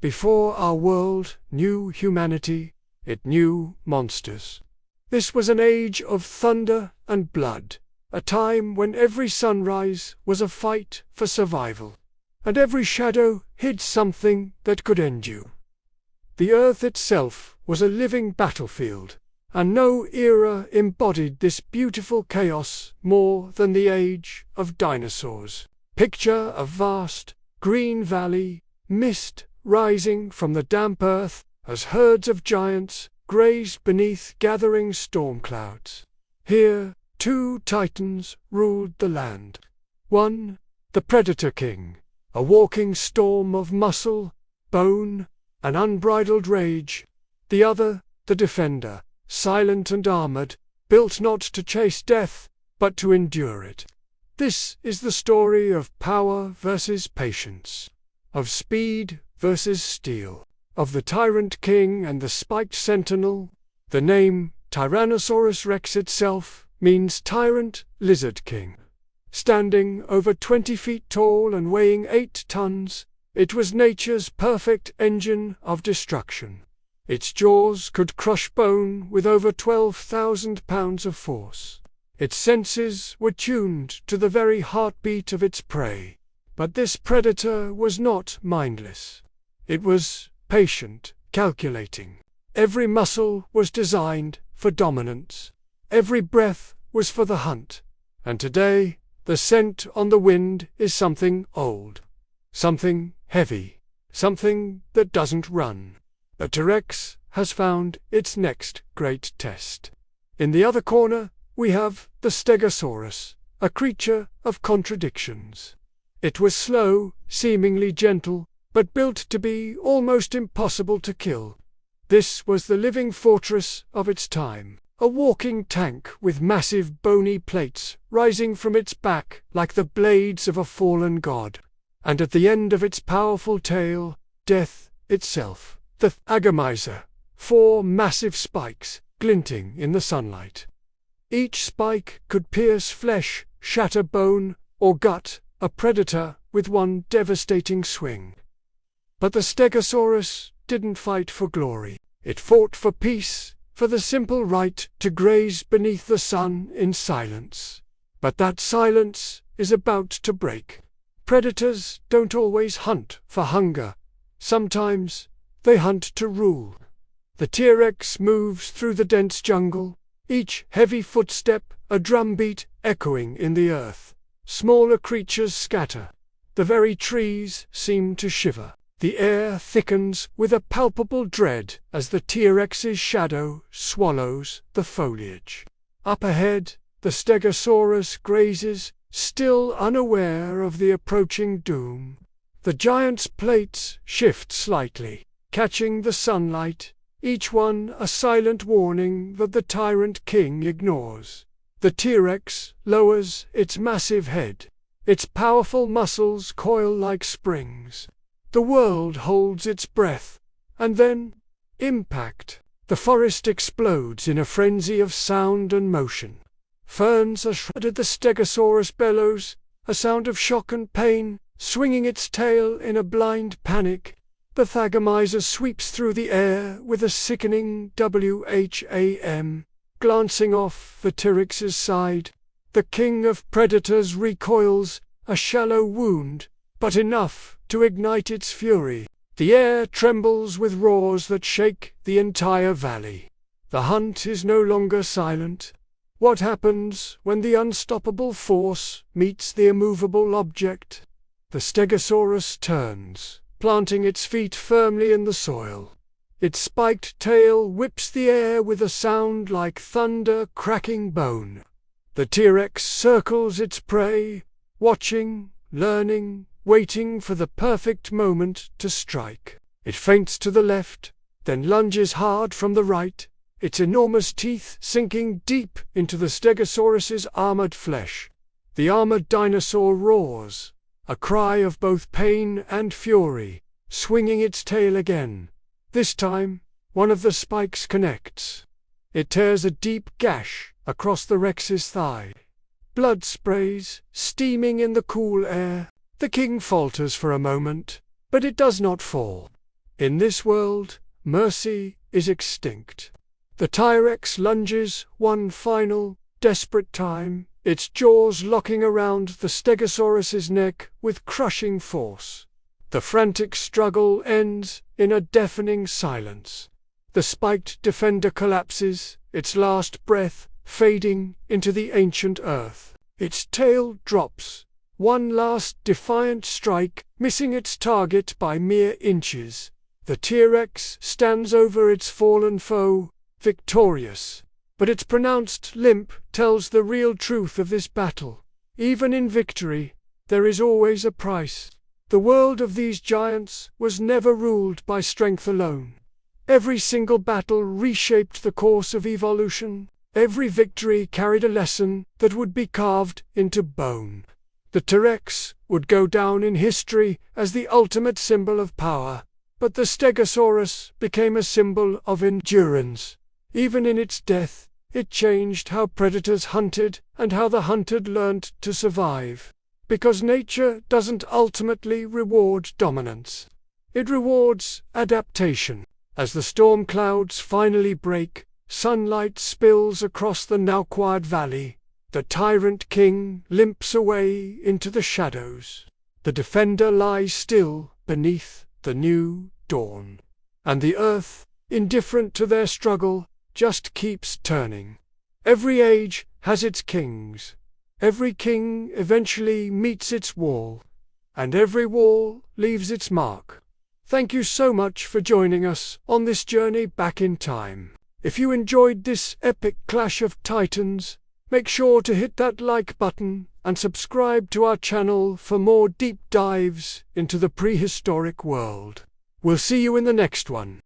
Before our world knew humanity, it knew monsters. This was an age of thunder and blood, a time when every sunrise was a fight for survival, and every shadow hid something that could end you. The earth itself was a living battlefield, and no era embodied this beautiful chaos more than the age of dinosaurs. Picture a vast, green valley, mist rising from the damp earth as herds of giants grazed beneath gathering storm clouds. Here, two titans ruled the land. One, the Predator King, a walking storm of muscle, bone, and unbridled rage. The other, the Defender, silent and armored, built not to chase death, but to endure it. This is the story of power versus patience, of speed versus steel, of the Tyrant King and the spiked Sentinel. The name Tyrannosaurus Rex itself means Tyrant Lizard King. Standing over 20 feet tall and weighing 8 tons, it was nature's perfect engine of destruction. Its jaws could crush bone with over 12,000 pounds of force. Its senses were tuned to the very heartbeat of its prey. But this predator was not mindless. It was patient, calculating. Every muscle was designed for dominance. Every breath was for the hunt. And today, the scent on the wind is something old, something heavy, something that doesn't run. The T-Rex has found its next great test. In the other corner, we have the Stegosaurus, a creature of contradictions. It was slow, seemingly gentle, but built to be almost impossible to kill. This was the living fortress of its time, a walking tank with massive bony plates rising from its back like the blades of a fallen god. And at the end of its powerful tail, death itself. The thagomizer, 4 massive spikes, glinting in the sunlight. Each spike could pierce flesh, shatter bone, or gut a predator with one devastating swing. But the Stegosaurus didn't fight for glory. It fought for peace, for the simple right to graze beneath the sun in silence. But that silence is about to break. Predators don't always hunt for hunger. Sometimes they hunt to rule. The T-Rex moves through the dense jungle, each heavy footstep a drumbeat echoing in the earth. Smaller creatures scatter. The very trees seem to shiver. The air thickens with a palpable dread as the T-Rex's shadow swallows the foliage. Up ahead, the Stegosaurus grazes, still unaware of the approaching doom. The giant's plates shift slightly, catching the sunlight, each one a silent warning that the Tyrant King ignores. The T-Rex lowers its massive head. Its powerful muscles coil like springs. The world holds its breath, and then, impact. The forest explodes in a frenzy of sound and motion. Ferns are shredded. The Stegosaurus bellows, a sound of shock and pain, swinging its tail in a blind panic. The thagomizer sweeps through the air with a sickening wham, glancing off the T-Rex's side. The king of predators recoils, a shallow wound, but enough to ignite its fury. The air trembles with roars that shake the entire valley. The hunt is no longer silent. What happens when the unstoppable force meets the immovable object? The Stegosaurus turns, planting its feet firmly in the soil. Its spiked tail whips the air with a sound like thunder cracking bone. The T-Rex circles its prey, watching, learning, waiting for the perfect moment to strike. It feints to the left, then lunges hard from the right, its enormous teeth sinking deep into the Stegosaurus's armored flesh. The armored dinosaur roars, a cry of both pain and fury, swinging its tail again. This time, one of the spikes connects. It tears a deep gash across the Rex's thigh. Blood sprays, steaming in the cool air. The king falters for a moment, but it does not fall. In this world, mercy is extinct. The T-Rex lunges one final, desperate time, its jaws locking around the Stegosaurus's neck with crushing force. The frantic struggle ends in a deafening silence. The spiked defender collapses, its last breath fading into the ancient earth. Its tail drops, one last defiant strike, missing its target by mere inches. The T-Rex stands over its fallen foe, victorious. But its pronounced limp tells the real truth of this battle. Even in victory, there is always a price. The world of these giants was never ruled by strength alone. Every single battle reshaped the course of evolution. Every victory carried a lesson that would be carved into bone. The T-Rex would go down in history as the ultimate symbol of power, but the Stegosaurus became a symbol of endurance. Even in its death, it changed how predators hunted and how the hunted learned to survive. Because nature doesn't ultimately reward dominance. It rewards adaptation. As the storm clouds finally break, sunlight spills across the now quiet valley. The Tyrant King limps away into the shadows. The defender lies still beneath the new dawn. And the earth, indifferent to their struggle, just keeps turning. Every age has its kings. Every king eventually meets its wall. And every wall leaves its mark. Thank you so much for joining us on this journey back in time. If you enjoyed this epic clash of titans, make sure to hit that like button and subscribe to our channel for more deep dives into the prehistoric world. We'll see you in the next one.